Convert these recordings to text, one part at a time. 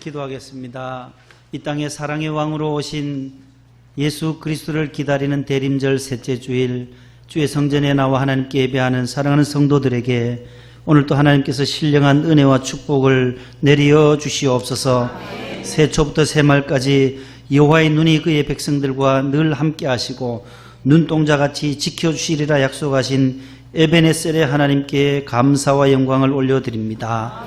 기도하겠습니다. 이 땅에 사랑의 왕으로 오신 예수 그리스도를 기다리는 대림절 셋째 주일, 주의 성전에 나와 하나님께 예배하는 사랑하는 성도들에게 오늘도 하나님께서 신령한 은혜와 축복을 내려 주시옵소서. 새초부터 새말까지 여호와의 눈이 그의 백성들과 늘 함께 하시고 눈동자같이 지켜주시리라 약속하신 에베네셀의 하나님께 감사와 영광을 올려드립니다.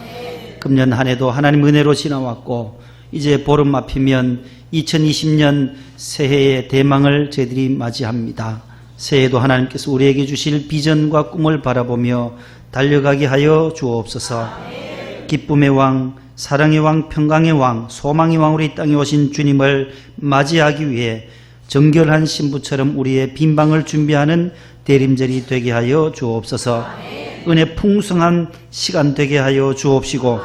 금년 한 해도 하나님 은혜로 지나왔고 이제 보름 앞이면 2020년 새해의 대망을 저희들이 맞이합니다. 새해도 하나님께서 우리에게 주실 비전과 꿈을 바라보며 달려가게 하여 주옵소서. 기쁨의 왕, 사랑의 왕, 평강의 왕, 소망의 왕으로 이 땅에 오신 주님을 맞이하기 위해 정결한 신부처럼 우리의 빈방을 준비하는 대림절이 되게 하여 주옵소서. 은혜 풍성한 시간 되게 하여 주옵시고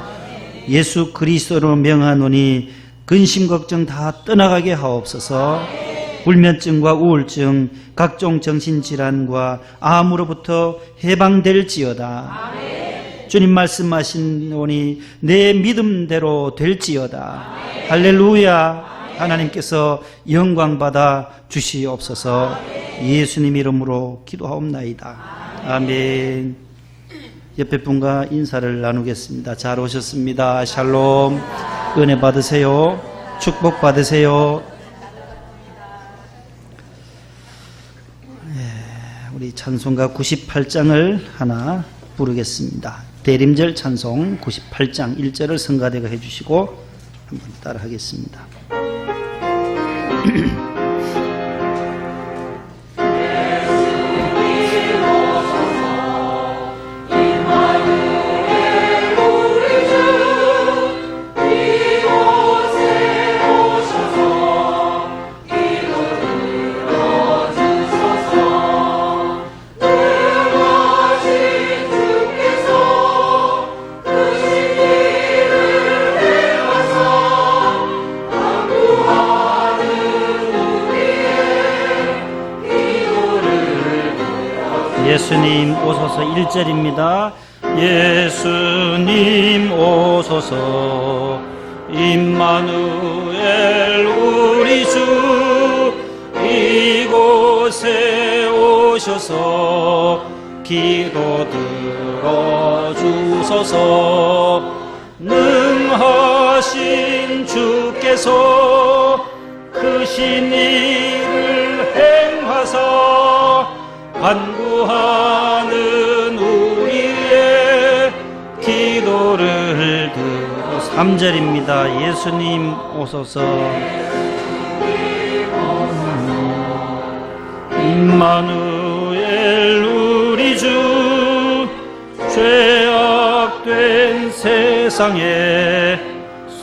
예수 그리스도로 명하노니 근심 걱정 다 떠나가게 하옵소서. 불면증과 우울증, 각종 정신질환과 암으로부터 해방될지어다. 주님 말씀하시노니 내 믿음대로 될지어다. 할렐루야. 하나님께서 영광받아 주시옵소서. 예수님 이름으로 기도하옵나이다. 아멘. 옆에 분과 인사를 나누겠습니다. 잘 오셨습니다. 샬롬. 은혜 받으세요. 축복 받으세요. 우리 찬송가 98장을 하나 부르겠습니다. 대림절 찬송 98장 1절을 성가대가 해주시고 한번 따라 하겠습니다. 예수님 오소서 1절입니다. 예수님 오소서 임마누엘 우리 주 이곳에 오셔서 기도 들어주소서. 능하신 주께서 크신 일을 행하사 간구하는 우리의 기도를 들어 3절입니다. 예수님 오소서 임마누엘 우리 주 죄악된 세상에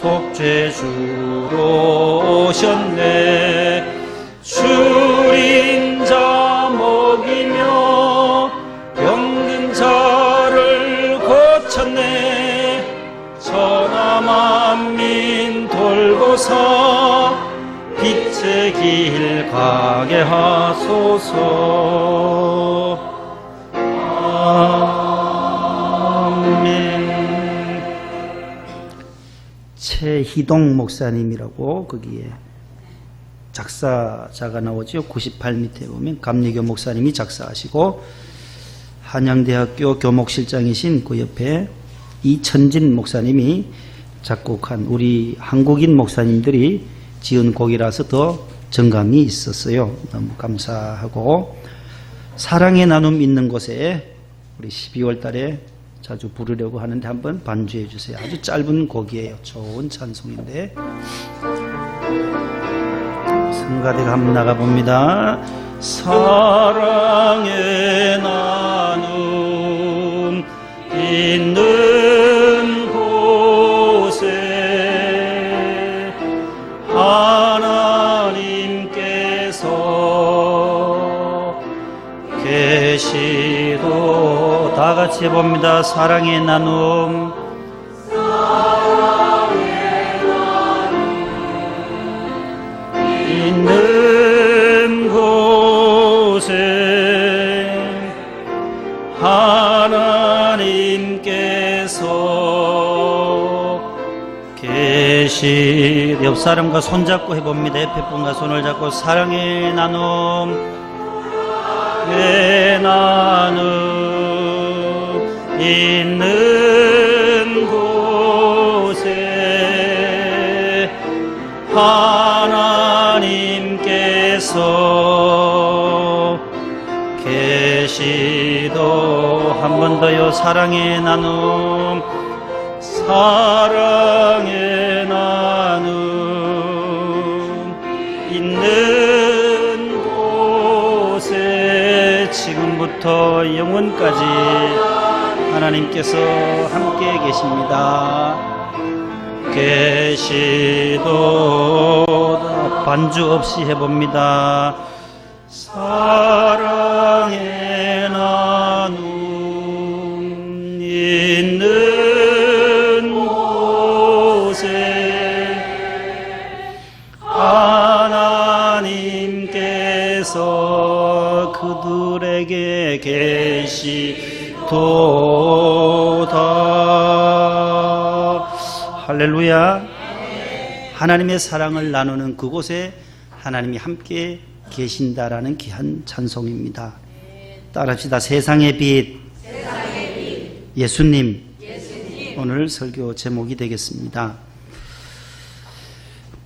속죄주로 오셨네. 주린 자 먹이며 병든 자를 고쳤네. 천하 만민 돌보사 빛의 길 가게 하소서. 아멘. 최희동 목사님이라고 거기에 작사자가 나오죠. 98 밑에 보면 감리교 목사님이 작사하시고 한양대학교 교목실장이신 그 옆에 이천진 목사님이 작곡한 우리 한국인 목사님들이 지은 곡이라서 더 정감이 있었어요. 너무 감사하고 사랑의 나눔 있는 곳에 우리 12월 달에 자주 부르려고 하는데 한번 반주해 주세요. 아주 짧은 곡이에요. 좋은 찬송인데 성가대가 한번 나가봅니다. 사랑의 나눔 있는 곳에 하나님께서 계시도 다 같이 해봅니다. 사랑의 나눔 있는 곳에 하나님께서 계시도 계시. 옆 사람과 손잡고 해봅니다. 옆에 분과 손을 잡고 사랑의 나눔, 있는 곳에 하나님께서 계시도. 한 번 더요. 사랑의 나눔, 사랑의 나눔, 있는 곳에 지금부터 영원까지 하나님께서 함께 계십니다. 계시도다. 반주 없이 해봅니다. 사랑의 나눔, 있는 곳에 하나님께서 그들에게 계시도다. 할렐루야. 하나님의 사랑을 나누는 그곳에 하나님이 함께 계신다라는 귀한 찬송입니다. 따라합시다. 세상의 빛, 예수님. 오늘 설교 제목이 되겠습니다.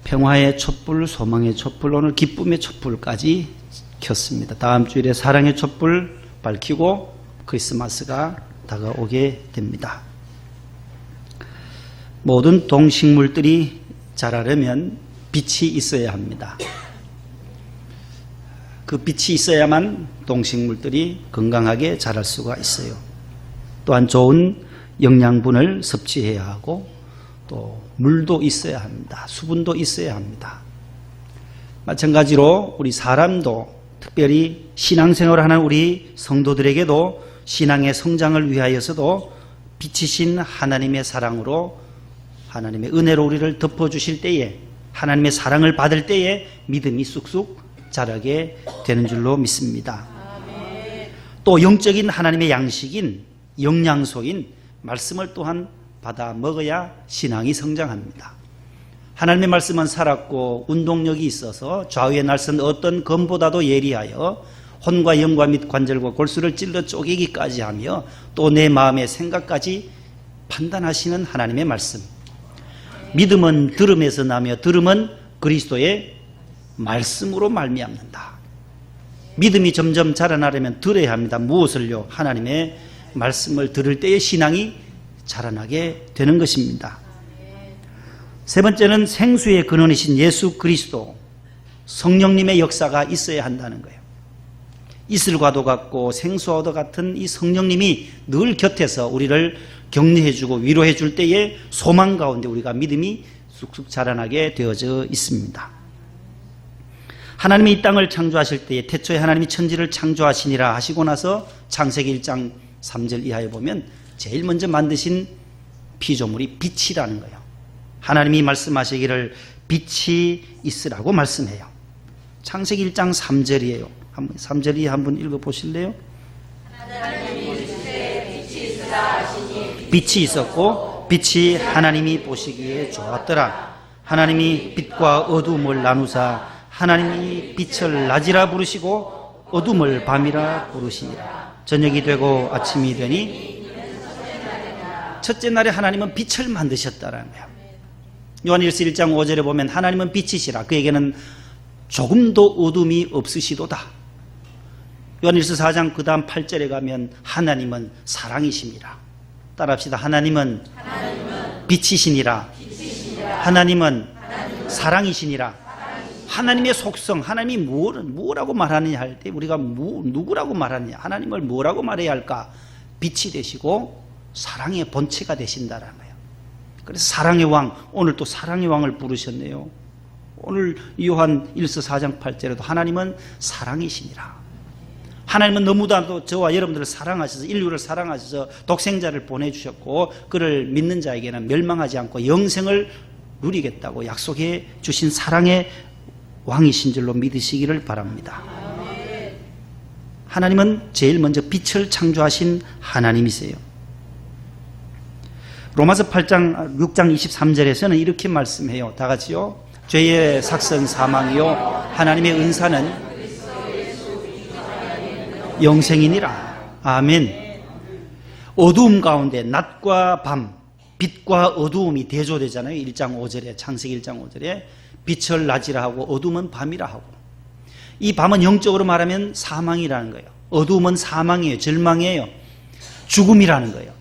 평화의 촛불, 소망의 촛불, 오늘 기쁨의 촛불까지 켰습니다. 다음 주일에 사랑의 촛불 밝히고 크리스마스가 다가오게 됩니다. 모든 동식물들이 자라려면 빛이 있어야 합니다. 그 빛이 있어야만 동식물들이 건강하게 자랄 수가 있어요. 또한 좋은 영양분을 섭취해야 하고 또 물도 있어야 합니다. 수분도 있어야 합니다. 마찬가지로 우리 사람도 특별히 신앙생활을 하는 우리 성도들에게도 신앙의 성장을 위하여서도 빛이신 하나님의 사랑으로 하나님의 은혜로 우리를 덮어주실 때에 하나님의 사랑을 받을 때에 믿음이 쑥쑥 자라게 되는 줄로 믿습니다. 또 영적인 하나님의 양식인 영양소인 말씀을 또한 받아 먹어야 신앙이 성장합니다. 하나님의 말씀은 살았고 운동력이 있어서 좌우의 날선 어떤 검보다도 예리하여 혼과 영과 및 관절과 골수를 찔러 쪼개기까지 하며 또 내 마음의 생각까지 판단하시는 하나님의 말씀. 믿음은 들음에서 나며 들음은 그리스도의 말씀으로 말미암는다. 믿음이 점점 자라나려면 들어야 합니다. 무엇을요? 하나님의 말씀을 들을 때의 신앙이 자라나게 되는 것입니다. 세 번째는 생수의 근원이신 예수 그리스도, 성령님의 역사가 있어야 한다는 거예요. 이슬과도 같고 생수와도 같은 이 성령님이 늘 곁에서 우리를 격려해 주고 위로해 줄 때에 소망 가운데 우리가 믿음이 쑥쑥 자라나게 되어져 있습니다. 하나님이 이 땅을 창조하실 때에 태초에 하나님이 천지를 창조하시니라 하시고 나서 창세기 1장 3절 이하에 보면 제일 먼저 만드신 피조물이 빛이라는 거예요. 하나님이 말씀하시기를 빛이 있으라고 말씀해요. 창세기 1장 3절이에요. 3절 이하 한번 읽어보실래요? 빛이 있었고 빛이 하나님이 보시기에 좋았더라. 하나님이 빛과 어둠을 나누사 하나님이 빛을 낮이라 부르시고 어둠을 밤이라 부르시니라. 저녁이 되고 아침이 되니 첫째 날에 하나님은 빛을 만드셨다라는 거예요. 요한일서 1장 5절에 보면 하나님은 빛이시라. 그에게는 조금도 어둠이 없으시도다. 요한일서 4장 그 다음 8절에 가면 하나님은 사랑이십니다. 따라합시다. 하나님은 빛이시니라. 하나님은 사랑이시니라. 하나님의 속성, 하나님이 뭐라고 말하느냐 할 때 우리가 누구라고 말하느냐, 하나님을 뭐라고 말해야 할까? 빛이 되시고 사랑의 본체가 되신다라는 거예요. 그래서 사랑의 왕, 오늘 또 사랑의 왕을 부르셨네요. 오늘 요한 1서 4장 8절에도 하나님은 사랑이시니라. 하나님은 너무나도 저와 여러분들을 사랑하셔서 인류를 사랑하셔서 독생자를 보내주셨고 그를 믿는 자에게는 멸망하지 않고 영생을 누리겠다고 약속해 주신 사랑의 왕이신 줄로 믿으시기를 바랍니다. 하나님은 제일 먼저 빛을 창조하신 하나님이세요. 로마서 8장 6장 23절에서는 이렇게 말씀해요. 다 같이요. 죄의 삭선 사망이요 하나님의 은사는 영생이니라. 아멘. 어두움 가운데 낮과 밤, 빛과 어두움이 대조되잖아요. 1장 5절에, 창세기 1장 5절에 빛을 낮이라 하고 어두움은 밤이라 하고, 이 밤은 영적으로 말하면 사망이라는 거예요. 어두움은 사망이에요. 절망이에요. 죽음이라는 거예요.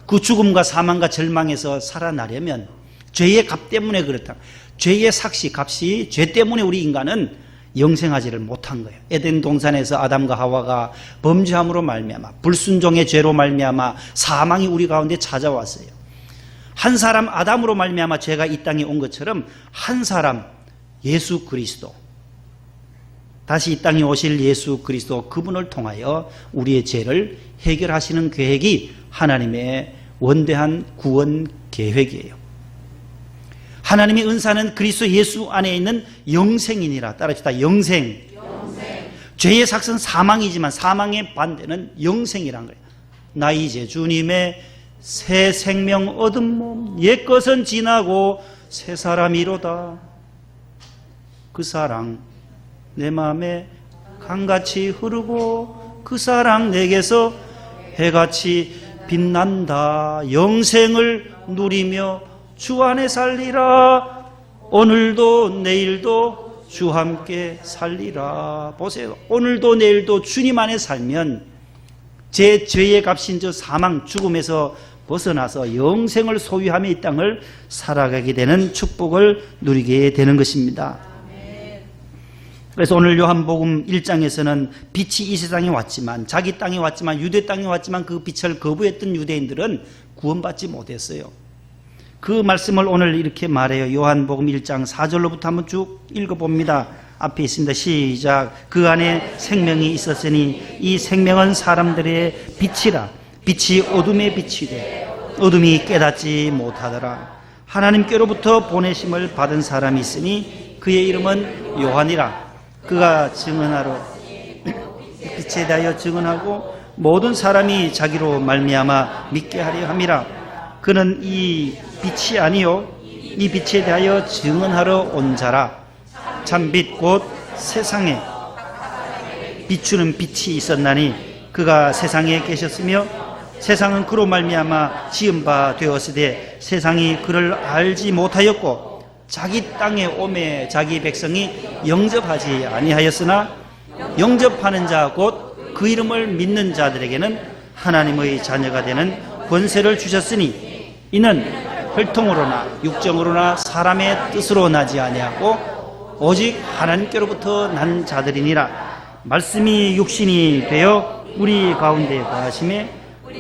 그 죽음과 사망과 절망에서 살아나려면 죄의 값 때문에 그렇다. 죄의 삭시, 값이 죄 때문에 우리 인간은 영생하지를 못한 거예요. 에덴 동산에서 아담과 하와가 범죄함으로 말미암아, 불순종의 죄로 말미암아 사망이 우리 가운데 찾아왔어요. 한 사람 아담으로 말미암아 죄가 이 땅에 온 것처럼 한 사람 예수 그리스도, 다시 이 땅에 오실 예수 그리스도, 그분을 통하여 우리의 죄를 해결하시는 계획이 하나님의 원대한 구원 계획이에요. 하나님의 은사는 그리스도 예수 안에 있는 영생이니라. 따라합시다. 영생. 죄의 삭은 사망이지만 사망의 반대는 영생이란 거예요. 나 이제 주님의 새 생명 얻은 몸, 옛것은 지나고 새 사람이로다. 그 사랑 내 마음에 강같이 흐르고 그 사랑 내게서 해같이 빛난다. 영생을 누리며 주 안에 살리라. 오늘도 내일도 주 함께 살리라. 보세요. 오늘도 내일도 주님 안에 살면 제 죄의 값인 저 사망, 죽음에서 벗어나서 영생을 소유하며 이 땅을 살아가게 되는 축복을 누리게 되는 것입니다. 그래서 오늘 요한복음 1장에서는 빛이 이 세상에 왔지만, 자기 땅에 왔지만, 유대 땅에 왔지만 그 빛을 거부했던 유대인들은 구원받지 못했어요. 그 말씀을 오늘 이렇게 말해요. 요한복음 1장 4절로부터 한번 쭉 읽어봅니다. 앞에 있습니다. 시작. 그 안에 생명이 있었으니 이 생명은 사람들의 빛이라. 빛이 어둠의 빛이 돼 어둠이 깨닫지 못하더라. 하나님께로부터 보내심을 받은 사람이 있으니 그의 이름은 요한이라. 그가 증언하러 빛에 대하여 증언하고 모든 사람이 자기로 말미암아 믿게 하려 함이라. 그는 이 빛이 아니요 이 빛에 대하여 증언하러 온 자라. 참빛 곧 세상에 비추는 빛이 있었나니 그가 세상에 계셨으며 세상은 그로 말미암아 지은 바 되었으되 세상이 그를 알지 못하였고 자기 땅에 오매 자기 백성이 영접하지 아니하였으나 영접하는 자 곧 그 이름을 믿는 자들에게는 하나님의 자녀가 되는 권세를 주셨으니 이는 혈통으로나 육정으로나 사람의 뜻으로 나지 아니하고 오직 하나님께로부터 난 자들이니라. 말씀이 육신이 되어 우리 가운데 거하심에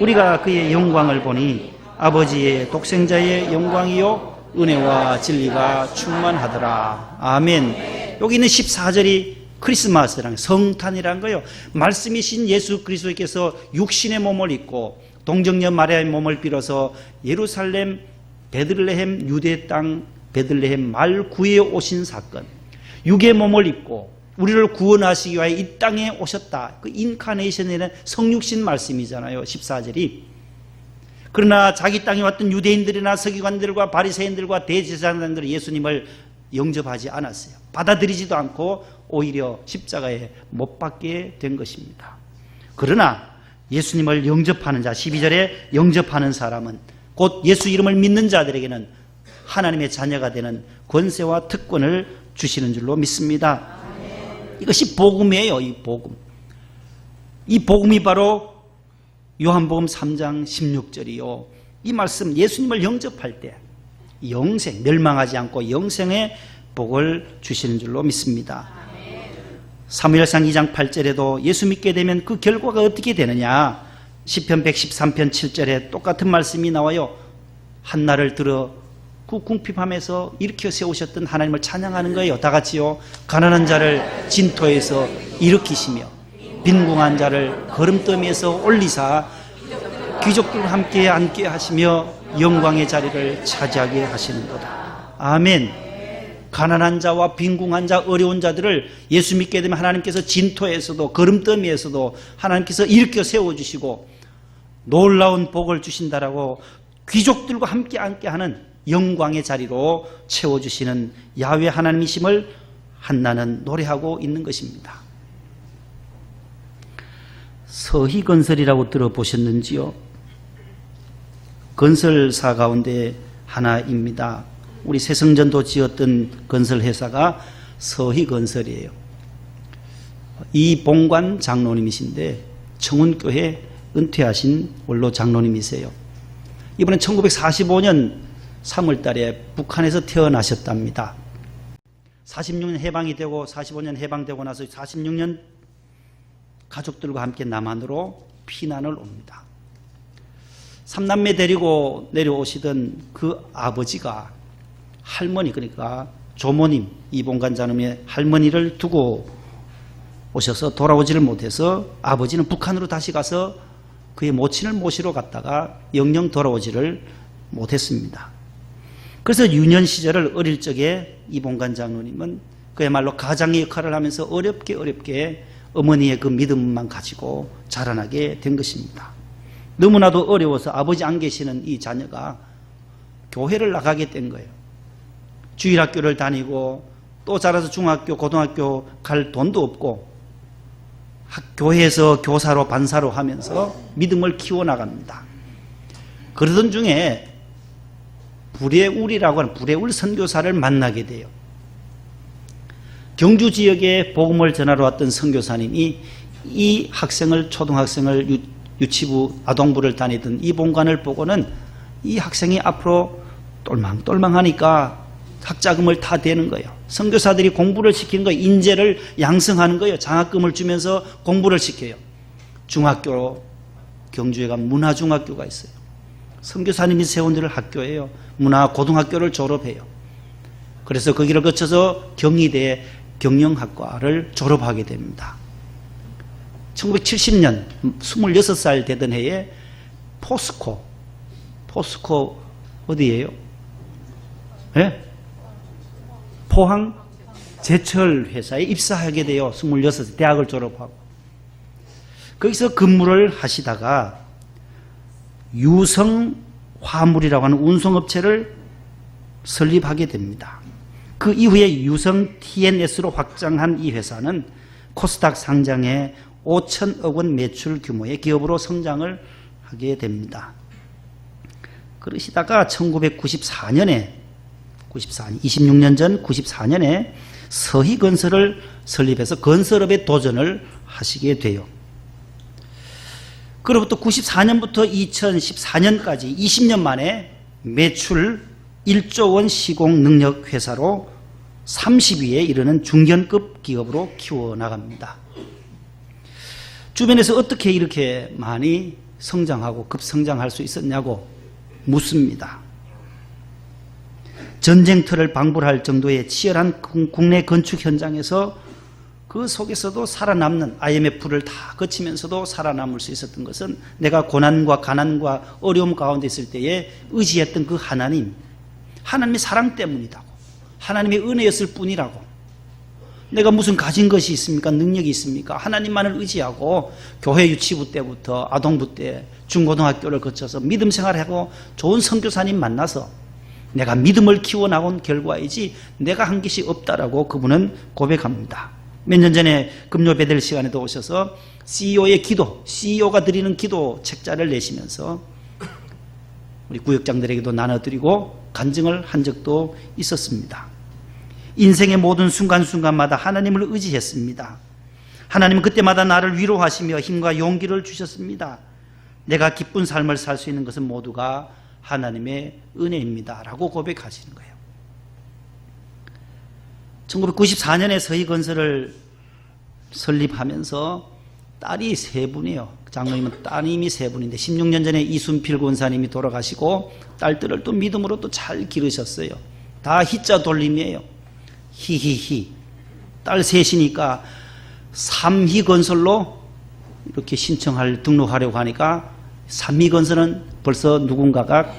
우리가 그의 영광을 보니 아버지의 독생자의 영광이요 은혜와 진리가 충만하더라. 아멘. 여기 있는 14절이 크리스마스랑 성탄이라는 거예요. 말씀이신 예수 그리스도께서 육신의 몸을 입고 동정녀 마리아의 몸을 빌어서 예루살렘 베들레헴 유대 땅 베들레헴 말구에 오신 사건, 육의 몸을 입고 우리를 구원하시기 위하여 이 땅에 오셨다. 그 인카네이션이라는 성육신 말씀이잖아요. 14절이. 그러나 자기 땅에 왔던 유대인들이나 서기관들과 바리새인들과 대제사장들은 예수님을 영접하지 않았어요. 받아들이지도 않고 오히려 십자가에 못 박게 된 것입니다. 그러나 예수님을 영접하는 자, 12절에 영접하는 사람은 곧 예수 이름을 믿는 자들에게는 하나님의 자녀가 되는 권세와 특권을 주시는 줄로 믿습니다. 이것이 복음이에요. 이 복음. 이 복음이 바로 요한복음 3장 16절이요. 이 말씀 예수님을 영접할 때 영생, 멸망하지 않고 영생의 복을 주시는 줄로 믿습니다. 사무엘상 2장 8절에도 예수 믿게 되면 그 결과가 어떻게 되느냐. 시편 113편 7절에 똑같은 말씀이 나와요. 한나를 들어 그 궁핍함에서 일으켜 세우셨던 하나님을 찬양하는 거예요. 다 같이요. 가난한 자를 진토에서 일으키시며 빈궁한 자를 거름더미에서 올리사 귀족들과 함께 앉게 하시며 영광의 자리를 차지하게 하시는도다. 아멘. 가난한 자와 빈궁한 자, 어려운 자들을 예수 믿게 되면 하나님께서 진토에서도 거름더미에서도 하나님께서 일으켜 세워주시고 놀라운 복을 주신다라고 귀족들과 함께하는 영광의 자리로 채워주시는 야훼 하나님이심을 한나는 노래하고 있는 것입니다. 서희건설이라고 들어보셨는지요? 건설사 가운데 하나입니다. 우리 새성전도 지었던 건설회사가 서희건설이에요. 이봉관 장로님이신데 청운교회 은퇴하신 원로 장로님이세요. 이번에 1945년 3월 달에 북한에서 태어나셨답니다. 46년 해방이 되고 45년 해방되고 나서 46년 가족들과 함께 남한으로 피난을 옵니다. 삼남매 데리고 내려오시던 그 아버지가 할머니, 그러니까 조모님, 이봉관 장로님의 할머니를 두고 오셔서 돌아오지를 못해서 아버지는 북한으로 다시 가서 그의 모친을 모시러 갔다가 영영 돌아오지를 못했습니다. 그래서 유년 시절을 어릴 적에 이봉관 장로님은 그야말로 가장의 역할을 하면서 어렵게 어머니의 그 믿음만 가지고 자라나게 된 것입니다. 너무나도 어려워서 아버지 안 계시는 이 자녀가 교회를 나가게 된 거예요. 주일학교를 다니고 또 자라서 중학교, 고등학교 갈 돈도 없고 교회에서 교사로 반사로 하면서 믿음을 키워나갑니다. 그러던 중에 불의울이라고 하는 불의울 선교사를 만나게 돼요. 경주 지역에 복음을 전하러 왔던 선교사님이 이 학생을, 초등학생을 유치부, 아동부를 다니던 이 본관을 보고는 이 학생이 앞으로 똘망똘망하니까 학자금을 다 대는 거예요. 선교사들이 공부를 시키는 거예요. 인재를 양성하는 거예요. 장학금을 주면서 공부를 시켜요. 중학교로 경주에 가면 문화중학교가 있어요. 선교사님이 세운 학교예요. 문화고등학교를 졸업해요. 그래서 거기를 거쳐서 경희대 경영학과를 졸업하게 됩니다. 1970년 26살 되던 해에 포스코 어디예요? 네? 포항 제철 회사에 입사하게 돼요. 26살 대학을 졸업하고 거기서 근무를 하시다가 유성화물이라고 하는 운송업체를 설립하게 됩니다. 그 이후에 유성 TNS로 확장한 이 회사는 코스닥 상장에 5천억 원 매출 규모의 기업으로 성장을 하게 됩니다. 그러시다가 1994년에 26년 전 94년에 서희건설을 설립해서 건설업에 도전을 하시게 돼요. 그로부터 94년부터 2014년까지 20년 만에 매출 1조 원 시공 능력 회사로 30위에 이르는 중견급 기업으로 키워나갑니다. 주변에서 어떻게 이렇게 많이 성장하고 급성장할 수 있었냐고 묻습니다. 전쟁터를 방불할 정도의 치열한 국내 건축 현장에서 그 속에서도 살아남는 IMF를 다 거치면서도 살아남을 수 있었던 것은 내가 고난과 가난과 어려움 가운데 있을 때에 의지했던 그 하나님의 사랑 때문이라고, 하나님의 은혜였을 뿐이라고. 내가 무슨 가진 것이 있습니까? 능력이 있습니까? 하나님만을 의지하고 교회 유치부 때부터 아동부 때 중고등학교를 거쳐서 믿음 생활하고 좋은 선교사님 만나서 내가 믿음을 키워나온 결과이지 내가 한 것이 없다라고 그분은 고백합니다. 몇 년 전에 금요 베델 시간에도 오셔서 CEO의 기도, CEO가 드리는 기도 책자를 내시면서 우리 구역장들에게도 나눠드리고 간증을 한 적도 있었습니다. 인생의 모든 순간순간마다 하나님을 의지했습니다. 하나님은 그때마다 나를 위로하시며 힘과 용기를 주셨습니다. 내가 기쁜 삶을 살 수 있는 것은 모두가 하나님의 은혜입니다 라고 고백하시는 거예요. 1994년에 서희건설을 설립하면서 딸이 3분이에요. 장로님은 따님이 3분인데 16년 전에 이순필 권사님이 돌아가시고 딸들을 또 믿음으로 또 잘 기르셨어요. 다 희자 돌림이에요. 히히히. 딸 셋이니까 삼희건설로 이렇게 등록하려고 하니까 삼희건설은 벌써 누군가가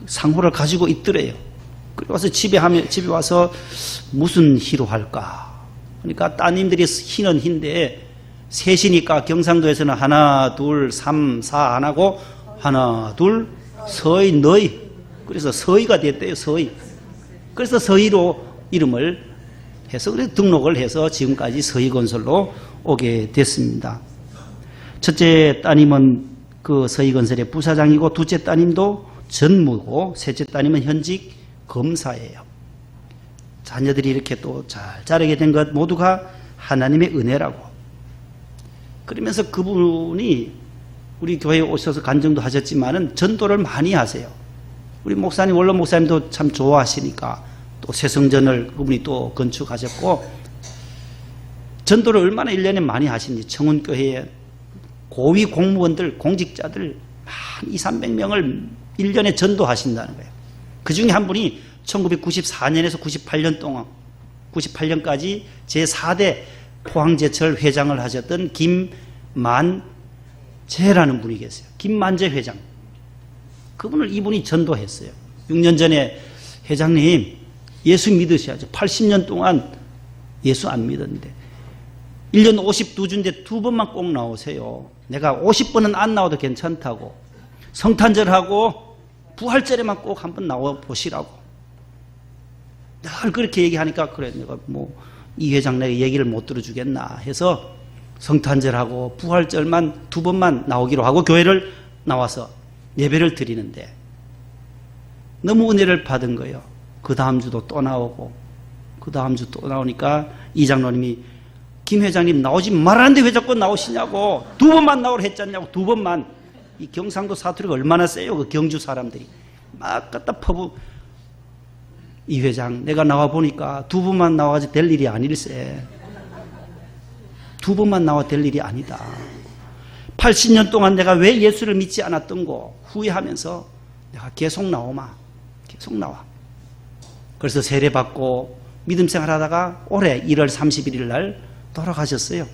상호를 가지고 있더래요. 그리고 와서 집에 와서 무슨 희로 할까? 그러니까 따님들이 희는 희인데 셋이니까 경상도에서는 하나, 둘, 삼, 사 안 하고 하나, 둘, 서의 너희. 그래서 서의가 됐대요. 서의. 그래서 서의로 이름을 해서 그래서 등록을 해서 지금까지 서의건설로 오게 됐습니다. 첫째 따님은 그 서의건설의 부사장이고 둘째 따님도 전무고 셋째 따님은 현직 검사예요. 자녀들이 이렇게 또 잘 자라게 된 것 모두가 하나님의 은혜라고. 그러면서 그분이 우리 교회에 오셔서 간증도 하셨지만은 전도를 많이 하세요. 우리 목사님, 원로 목사님도 참 좋아하시니까 또 새성전을 그분이 또 건축하셨고, 전도를 얼마나 1년에 많이 하시는지 청운교회에 고위 공무원들, 공직자들 한 200~300명을 1년에 전도하신다는 거예요. 그 중에 한 분이 1994년에서 98년 동안, 98년까지 제4대 포항제철 회장을 하셨던 김만재라는 분이 계세요. 김만재 회장. 그분을 이분이 전도했어요. 6년 전에 회장님, 예수 믿으셔야죠. 80년 동안 예수 안 믿었는데 1년 52주인데 2번만 꼭 나오세요. 내가 50번은 안 나와도 괜찮다고. 성탄절하고 부활절에만 꼭 한번 나와 보시라고. 늘 그렇게 얘기하니까, 그래, 내가 이 회장 내가 얘기를 못 들어주겠나 해서 성탄절하고 부활절만 2번만 나오기로 하고 교회를 나와서 예배를 드리는데 너무 은혜를 받은 거예요. 그 다음 주도 또 나오고 그 다음 주 또 나오니까 이 장로님이 김 회장님 나오지 말았는데 왜 자꾸 나오시냐고. 2번만 나오라 했잖냐고. 2번만. 이 경상도 사투리가 얼마나 세요. 그 경주 사람들이 막 갖다 퍼부. 이 회장 내가 나와 보니까 2번만 나와서 될 일이 아닐세. 2번만 나와 될 일이 아니다. 80년 동안 내가 왜 예수를 믿지 않았던 거 후회하면서 내가 계속 나오마. 계속 나와. 그래서 세례받고 믿음 생활하다가 올해 1월 31일 날 돌아가셨어요.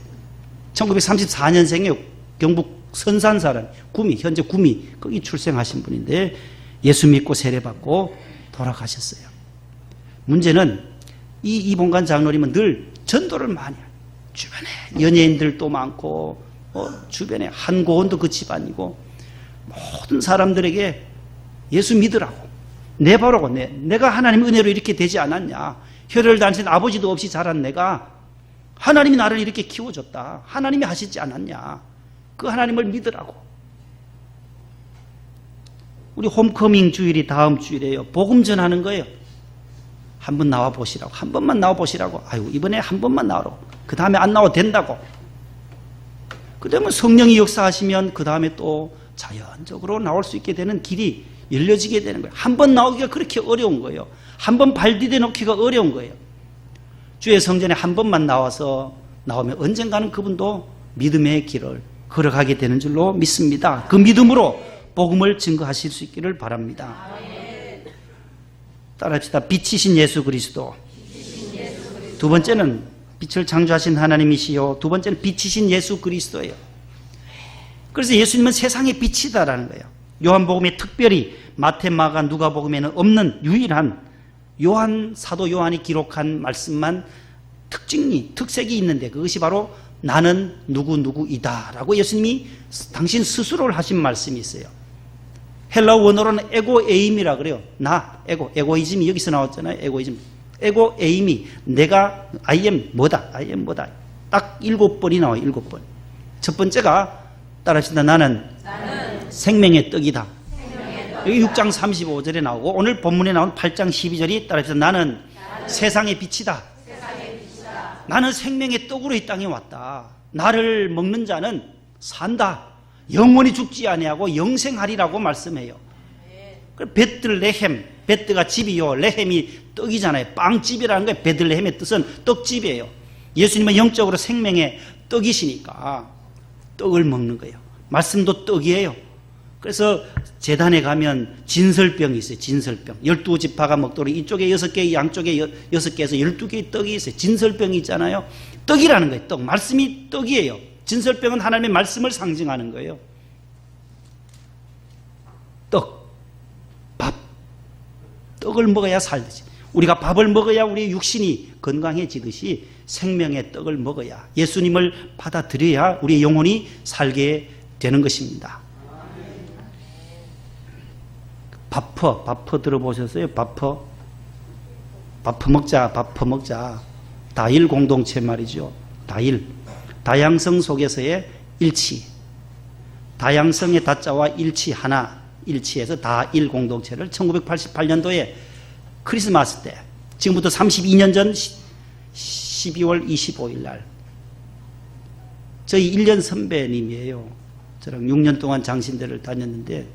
1934년생이에요. 경북 선산 사람, 구미, 현재 구미 거기 출생하신 분인데 예수 믿고 세례받고 돌아가셨어요. 문제는 이 이봉관 장로님은 늘 전도를 많이 해요. 주변에 연예인들도 많고 주변에 한고원도 그 집안이고 모든 사람들에게 예수 믿으라고, 내보라고. 내가 하나님의 은혜로 이렇게 되지 않았냐. 혈혈 단신 아버지도 없이 자란 내가 하나님이 나를 이렇게 키워줬다. 하나님이 하시지 않았냐. 그 하나님을 믿으라고. 우리 홈커밍 주일이 다음 주일이에요. 복음 전하는 거예요. 한번 나와 보시라고. 한 번만 나와 보시라고. 아유, 이번에 한 번만 나오라고. 그 다음에 안 나와도 된다고. 그 다음에 성령이 역사하시면 그 다음에 또 자연적으로 나올 수 있게 되는 길이 열려지게 되는 거예요. 한 번 나오기가 그렇게 어려운 거예요. 한 번 발 디뎌 놓기가 어려운 거예요. 주의 성전에 한 번만 나와서 나오면 언젠가는 그분도 믿음의 길을 걸어가게 되는 줄로 믿습니다. 그 믿음으로 복음을 증거하실 수 있기를 바랍니다. 따라합시다. 빛이신 예수 그리스도. 두 번째는 빛을 창조하신 하나님이시요, 두 번째는 빛이신 예수 그리스도예요. 그래서 예수님은 세상의 빛이다라는 거예요. 요한복음에 특별히 마태, 마가, 누가복음에는 없는 유일한 사도 요한이 기록한 말씀만 특색이 있는데 그것이 바로 나는 누구이다라고 예수님이 당신 스스로를 하신 말씀이 있어요. 헬라어 원어로는 에고에임이라 그래요. 에고이즘이 여기서 나왔잖아요. 에고에임이 내가 I am 뭐다. 딱 7번이 나와요. 7번. 첫 번째가 따라하신다. 나는 생명의 떡이다. 여기 6장 35절에 나오고 오늘 본문에 나온 8장 12절이 따라하신다. 나는 세상의 빛이다. 나는 생명의 떡으로 이 땅에 왔다. 나를 먹는 자는 산다. 영원히 죽지 아니하고 영생하리라고 말씀해요. 베들레헴, 베드가 집이요, 레헴이 떡이잖아요. 빵집이라는 거예요. 베들레헴의 뜻은 떡집이에요. 예수님은 영적으로 생명의 떡이시니까 떡을 먹는 거예요. 말씀도 떡이에요. 그래서 제단에 가면 진설병이 있어요. 진설병. 12지파가 먹도록 이쪽에 6개, 양쪽에 6개에서 12개의 떡이 있어요. 진설병이 있잖아요. 떡이라는 거예요. 떡. 말씀이 떡이에요. 진설병은 하나님의 말씀을 상징하는 거예요. 떡, 밥. 떡을 먹어야 살듯이. 우리가 밥을 먹어야 우리의 육신이 건강해지듯이 생명의 떡을 먹어야, 예수님을 받아들여야 우리의 영혼이 살게 되는 것입니다. 바퍼 들어보셨어요? 바퍼 먹자. 다일 공동체 말이죠. 다양성 속에서의 일치. 다양성의 다자와 일치 하나, 일치해서 다일 공동체를 1988년도에 크리스마스 때, 지금부터 32년 전 12월 25일 날, 저희 1년 선배님이에요. 저랑 6년 동안 장신대를 다녔는데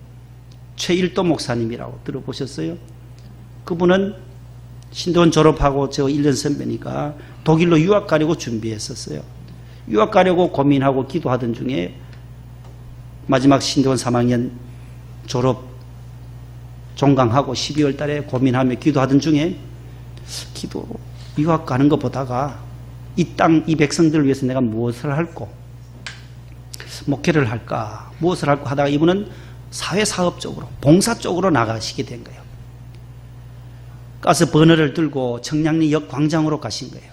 최일도 목사님이라고 들어보셨어요? 그분은 신도원 졸업하고 저 1년 선배니까 독일로 유학 가려고 준비했었어요. 유학 가려고 고민하고 기도하던 중에 마지막 신도원 3학년 졸업 종강하고 12월 달에 고민하며 기도하던 중에 유학 가는 거 보다가 이 땅, 이 백성들을 위해서 내가 무엇을 할까? 목회를 할까? 무엇을 할까 하다가 이분은 사회사업 쪽으로, 봉사 쪽으로 나가시게 된 거예요. 가서 버너를 들고 청량리역 광장으로 가신 거예요.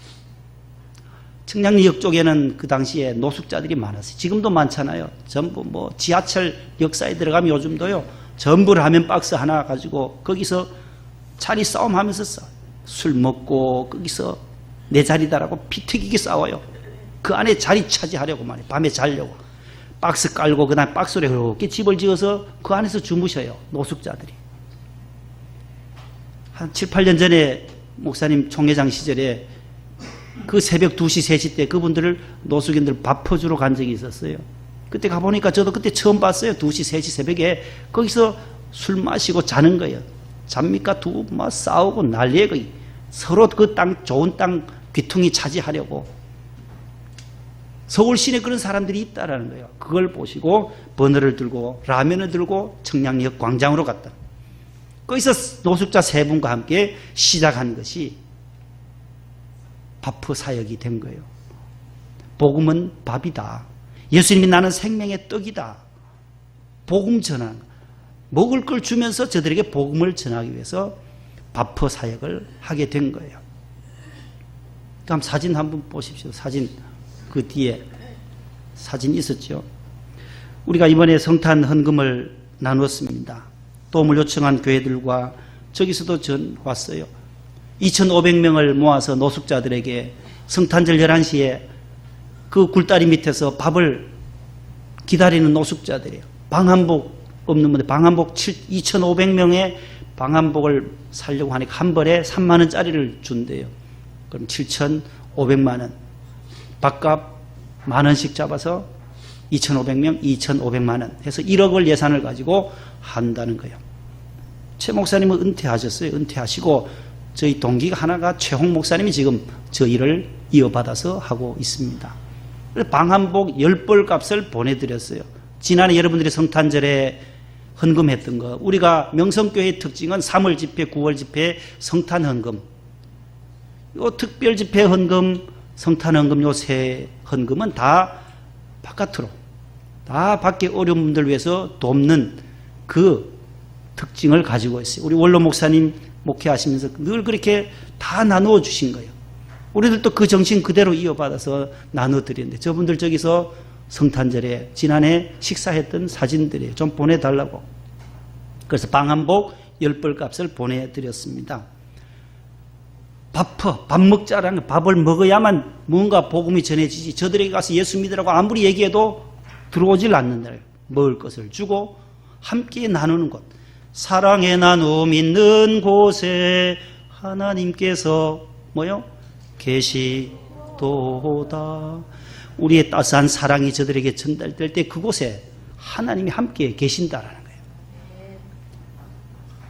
청량리역 쪽에는 그 당시에 노숙자들이 많았어요. 지금도 많잖아요. 전부 뭐 지하철 역사에 들어가면 요즘도요, 전부 라면 박스 하나 가지고 거기서 자리 싸움하면서 술 먹고 거기서 내 자리다라고 피 튀기게 싸워요. 그 안에 자리 차지하려고 말이에요. 밤에 자려고. 박스 깔고 그 다음에 박스로 이렇게 집을 지어서 그 안에서 주무셔요. 노숙자들이. 한 7, 8년 전에 목사님 총회장 시절에 그 새벽 2시, 3시 때 그분들을 노숙인들 밥 퍼주러 간 적이 있었어요. 그때 가보니까 저도 그때 처음 봤어요. 2시, 3시 새벽에 거기서 술 마시고 자는 거예요. 잡니까? 막 싸우고 난리에 거의. 서로 그 땅, 좋은 땅 귀퉁이 차지하려고. 서울 시내 그런 사람들이 있다라는 거예요. 그걸 보시고 버너를 들고 라면을 들고 청량리역 광장으로 갔다. 거기서 노숙자 3분과 함께 시작한 것이 바프 사역이 된 거예요. 복음은 밥이다. 예수님이 나는 생명의 떡이다. 복음 전환. 먹을 걸 주면서 저들에게 복음을 전하기 위해서 바프 사역을 하게 된 거예요. 다음 사진 한번 보십시오. 사진. 그 뒤에 사진 있었죠. 우리가 이번에 성탄 헌금을 나누었습니다. 도움을 요청한 교회들과 저기서도 전 왔어요. 2,500명을 모아서 노숙자들에게 성탄절 11시에 그 굴다리 밑에서 밥을 기다리는 노숙자들이에요. 방한복 없는 분들 방한복 2,500명의 방한복을 사려고 하니까 한 벌에 3만 원짜리를 준대요. 그럼 7,500만 원. 밥값 10,000원씩 잡아서 2,500명, 2,500만 원 해서 1억을 예산을 가지고 한다는 거예요. 최 목사님은 은퇴하셨어요. 은퇴하시고 저희 동기가 하나가 최홍 목사님이 지금 저 일을 이어받아서 하고 있습니다. 방한복 10벌 값을 보내드렸어요. 지난해 여러분들이 성탄절에 헌금했던 거, 우리가 명성교회의 특징은 3월 집회, 9월 집회, 성탄 헌금, 요 특별 집회 헌금, 성탄 헌금, 요 세 헌금은 다 바깥으로, 다 밖에 어려운 분들 위해서 돕는 그 특징을 가지고 있어요. 우리 원로 목사님 목회하시면서 늘 그렇게 다 나누어 주신 거예요. 우리들도 그 정신 그대로 이어받아서 나눠 드리는데, 저분들 저기서 성탄절에 지난해 식사했던 사진들이에요. 좀 보내달라고. 그래서 방한복 10벌 값을 보내드렸습니다. 밥 먹자라는, 밥을 먹어야만 뭔가 복음이 전해지지. 저들에게 가서 예수 믿으라고 아무리 얘기해도 들어오질 않는다. 먹을 것을 주고 함께 나누는 곳. 사랑의 나눔 있는 곳에 하나님께서 계시도다. 우리의 따스한 사랑이 저들에게 전달될 때 그곳에 하나님이 함께 계신다라는 거예요.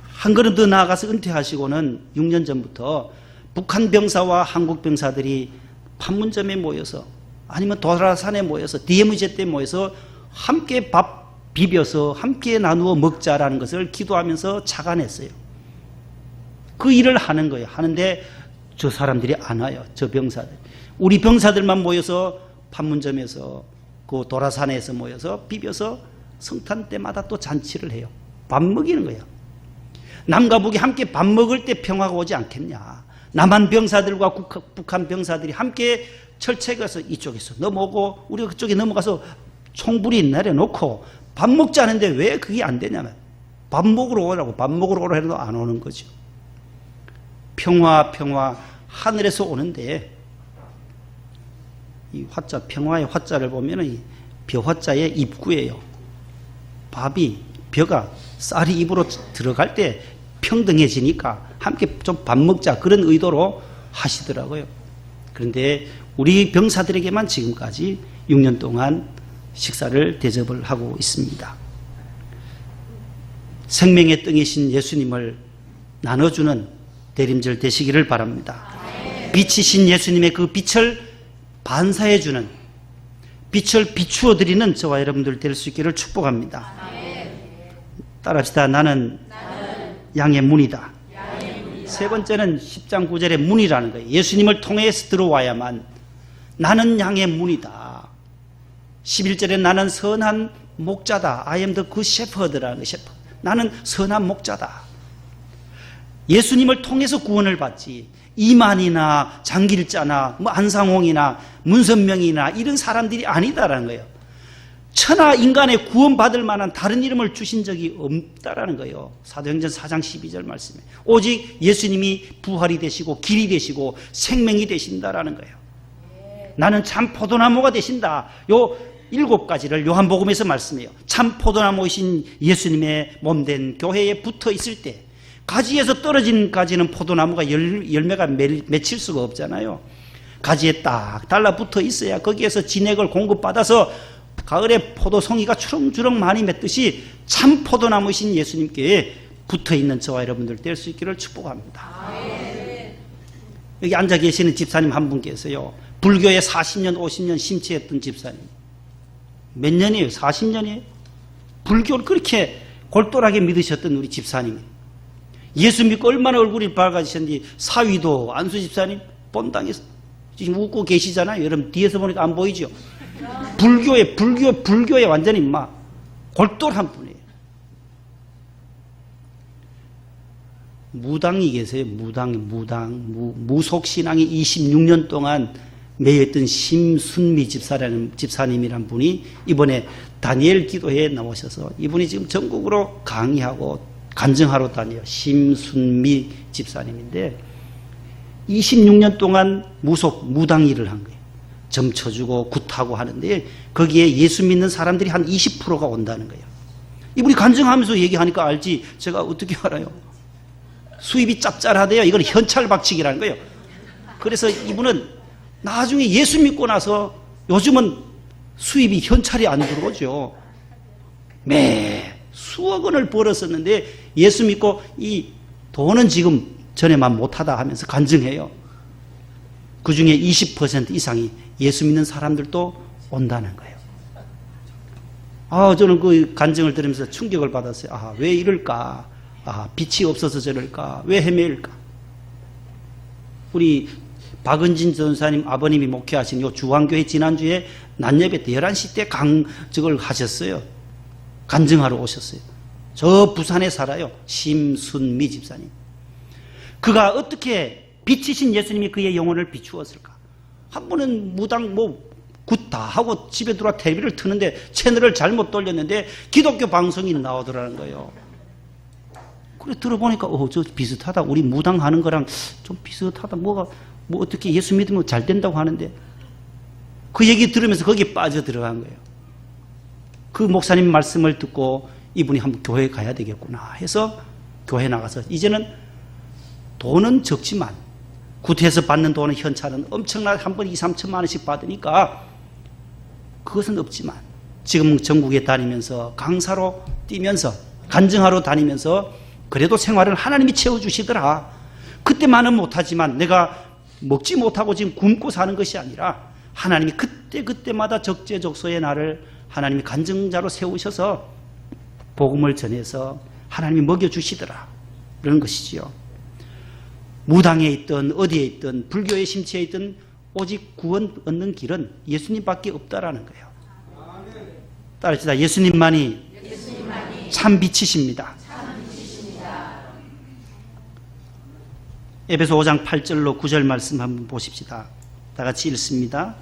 한 걸음 더 나아가서 은퇴하시고는 6년 전부터 북한 병사와 한국 병사들이 판문점에 모여서, 아니면 도라산에 모여서, DMZ 때 모여서 함께 밥 비벼서 함께 나누어 먹자라는 것을 기도하면서 착안했어요. 그 일을 하는 거예요. 하는데 저 사람들이 안 와요. 저 병사들. 우리 병사들만 모여서 판문점에서, 그 도라산에서 모여서 비벼서 성탄 때마다 또 잔치를 해요. 밥 먹이는 거예요. 남과 북이 함께 밥 먹을 때 평화가 오지 않겠냐. 남한 병사들과 북한 병사들이 함께 철책에 가서 이쪽에서 넘어오고 우리가 그쪽에 넘어가서 총불이 내려놓고 밥 먹자는데 왜 그게 안 되냐면, 밥 먹으러 오라고 밥 먹으러 오라 해도 안 오는 거죠. 평화 하늘에서 오는데 이 화자 평화의 화자를 보면은 이 벼화자의 입구예요. 밥이 벼가 쌀이 입으로 들어갈 때 평등해지니까 함께 좀 밥 먹자 그런 의도로 하시더라고요. 그런데 우리 병사들에게만 지금까지 6년 동안 식사를 대접을 하고 있습니다. 생명의 떡이신 예수님을 나눠주는 대림절 되시기를 바랍니다. 빛이신 예수님의 그 빛을 반사해주는, 빛을 비추어드리는 저와 여러분들 될 수 있기를 축복합니다. 따라합시다. 나는 양의 문이다. 세 번째는 10장 9절의 문이라는 거예요. 예수님을 통해서 들어와야만 나는 양의 문이다. 11절에 나는 선한 목자다. I am the good shepherd라는 거. 나는 선한 목자다. 예수님을 통해서 구원을 받지 이만이나 장길자나 뭐 안상홍이나 문선명이나 이런 사람들이 아니다라는 거예요. 천하 인간의 구원받을 만한 다른 이름을 주신 적이 없다라는 거예요. 사도행전 4장 12절 말씀에 오직 예수님이 부활이 되시고 길이 되시고 생명이 되신다라는 거예요. 나는 참 포도나무가 되신다. 요 7가지를 요한복음에서 말씀해요. 참 포도나무이신 예수님의 몸된 교회에 붙어 있을 때 가지에서 떨어진 가지는 포도나무가 열매가 맺힐 수가 없잖아요. 가지에 딱 달라붙어 있어야 거기에서 진액을 공급받아서 가을에 포도송이가 주렁주렁 많이 맺듯이 참 포도나무이신 예수님께 붙어있는 저와 여러분들 될 수 있기를 축복합니다. 여기 앉아 계시는 집사님 한 분께서요, 불교에 40년 50년 심취했던 집사님. 몇 년이에요? 40년이에요? 불교를 그렇게 골똘하게 믿으셨던 우리 집사님, 예수 믿고 얼마나 얼굴이 밝아지셨는지 사위도 안수 집사님 본당에서 지금 웃고 계시잖아요. 여러분 뒤에서 보니까 안 보이죠? 불교에 완전히 막 골똘한 분이에요. 무당이 계세요. 무속신앙이 26년 동안 매였던 심순미 집사님이란 분이 이번에 다니엘 기도회에 나오셔서 이분이 지금 전국으로 강의하고 간증하러 다녀요. 심순미 집사님인데 26년 동안 무당 일을 한 거예요. 점 쳐주고 굿하고 하는데 거기에 예수 믿는 사람들이 한 20%가 온다는 거예요. 이분이 간증하면서 얘기하니까 알지 제가 어떻게 알아요? 수입이 짭짤하대요. 이건 현찰박치기라는 거예요. 그래서 이분은 나중에 예수 믿고 나서 요즘은 수입이 현찰이 안 들어오죠. 매 수억 원을 벌었었는데 예수 믿고 이 돈은 지금 전에만 못하다 하면서 간증해요. 그 중에 20% 이상이 예수 믿는 사람들도 온다는 거예요. 저는 그 간증을 들으면서 충격을 받았어요. 왜 이럴까? 빛이 없어서 저럴까? 왜 헤매일까? 우리 박은진 전사님 아버님이 목회하신 요 주황교회 지난주에 낮예배 때 11시 때 강적을 하셨어요. 간증하러 오셨어요. 저 부산에 살아요. 심순미 집사님. 그가 어떻게 빛이신 예수님이 그의 영혼을 비추었을까? 한 번은 무당 굿 다 하고 집에 들어와 TV를 트는데 채널을 잘못 돌렸는데 기독교 방송이 나오더라는 거예요. 그래 들어보니까 저 비슷하다. 우리 무당 하는 거랑 좀 비슷하다. 뭐 어떻게 예수 믿으면 잘 된다고 하는데 그 얘기 들으면서 거기에 빠져 들어간 거예요. 그 목사님 말씀을 듣고 이분이 한번 교회에 가야 되겠구나 해서 교회 나가서 이제는 돈은 적지만 구태에서 받는 돈은 현찰은 엄청나게 한 번 2, 3천만 원씩 받으니까 그것은 없지만 지금 전국에 다니면서 강사로 뛰면서 간증하러 다니면서 그래도 생활을 하나님이 채워주시더라. 그때만은 못하지만 내가 먹지 못하고 지금 굶고 사는 것이 아니라 하나님이 그때마다 적재적소에 나를 하나님이 간증자로 세우셔서 복음을 전해서 하나님이 먹여주시더라. 그런 것이지요. 무당에 있든 어디에 있든 불교에 심취해 있든 오직 구원 얻는 길은 예수님밖에 없다라는 거예요. 따라합시다. 예수님만이 참 빛이십니다. 에베소 5장 8절로 9절 말씀 한번 보십시다. 다 같이 읽습니다.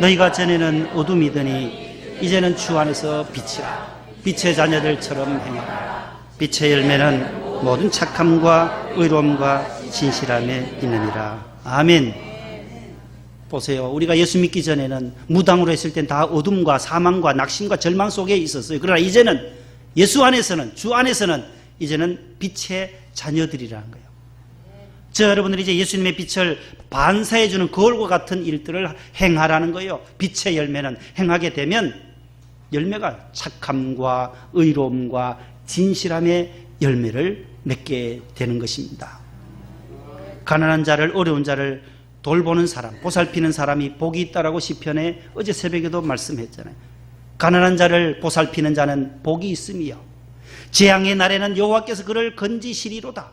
너희가 전에는 어둠이더니 이제는 주 안에서 빛이라. 빛의 자녀들처럼 행하라. 빛의 열매는 모든 착함과 의로움과 진실함에 있느니라. 아멘. 보세요. 우리가 예수 믿기 전에는 무당으로 했을 땐 다 어둠과 사망과 낙심과 절망 속에 있었어요. 그러나 이제는 예수 안에서는, 주 안에서는 이제는 빛의 자녀들이라는 거예요. 저 여러분들이 이제 예수님의 빛을 반사해주는 거울과 같은 일들을 행하라는 거예요. 빛의 열매는 행하게 되면 열매가 착함과 의로움과 진실함의 열매를 맺게 되는 것입니다. 가난한 자를, 어려운 자를 돌보는 사람, 보살피는 사람이 복이 있다라고 시편에 어제 새벽에도 말씀했잖아요. 가난한 자를 보살피는 자는 복이 있음이요, 재앙의 날에는 여호와께서 그를 건지시리로다.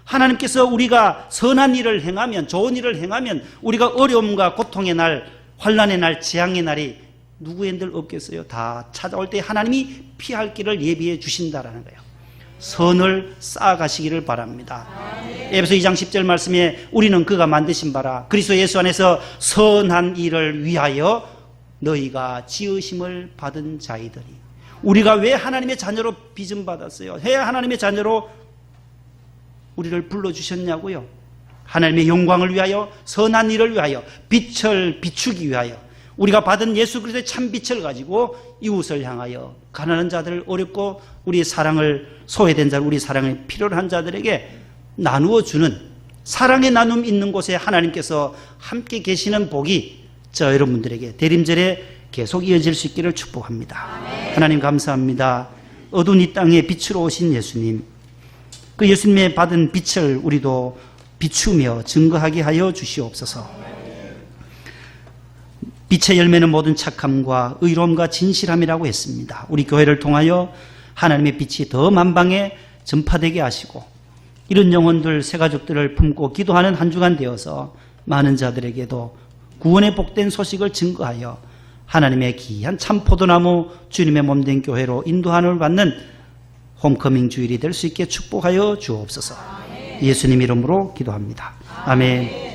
하나님께서 우리가 선한 일을 행하면, 좋은 일을 행하면 우리가 어려움과 고통의 날, 환난의 날, 재앙의 날이 누구인들 없겠어요? 다 찾아올 때 하나님이 피할 길을 예비해 주신다라는 거예요. 선을 쌓아가시기를 바랍니다. 에베소 2장 10절 말씀에 우리는 그가 만드신 바라 그리스도 예수 안에서 선한 일을 위하여 너희가 지으심을 받은 자이더니. 우리가 왜 하나님의 자녀로 빚음받았어요? 왜 하나님의 자녀로 우리를 불러주셨냐고요? 하나님의 영광을 위하여, 선한 일을 위하여, 빛을 비추기 위하여, 우리가 받은 예수 그리스도의 참 빛을 가지고 이웃을 향하여, 가난한 자들, 어렵고 우리의 사랑을, 소외된 자들, 우리 사랑이 필요한 자들에게 나누어 주는, 사랑의 나눔 있는 곳에 하나님께서 함께 계시는 복이 저 여러분들에게 대림절에 계속 이어질 수 있기를 축복합니다. 아멘. 하나님 감사합니다. 어두운 이 땅에 빛으로 오신 예수님, 그 예수님의 받은 빛을 우리도 비추며 증거하게 하여 주시옵소서. 빛의 열매는 모든 착함과 의로움과 진실함이라고 했습니다. 우리 교회를 통하여 하나님의 빛이 더 만방에 전파되게 하시고, 이런 영혼들, 새가족들을 품고 기도하는 한 주간 되어서 많은 자들에게도 구원의 복된 소식을 증거하여 하나님의 귀한 참 포도나무, 주님의 몸된 교회로 인도함을 받는 홈커밍 주일이 될 수 있게 축복하여 주옵소서. 예수님 이름으로 기도합니다. 아멘.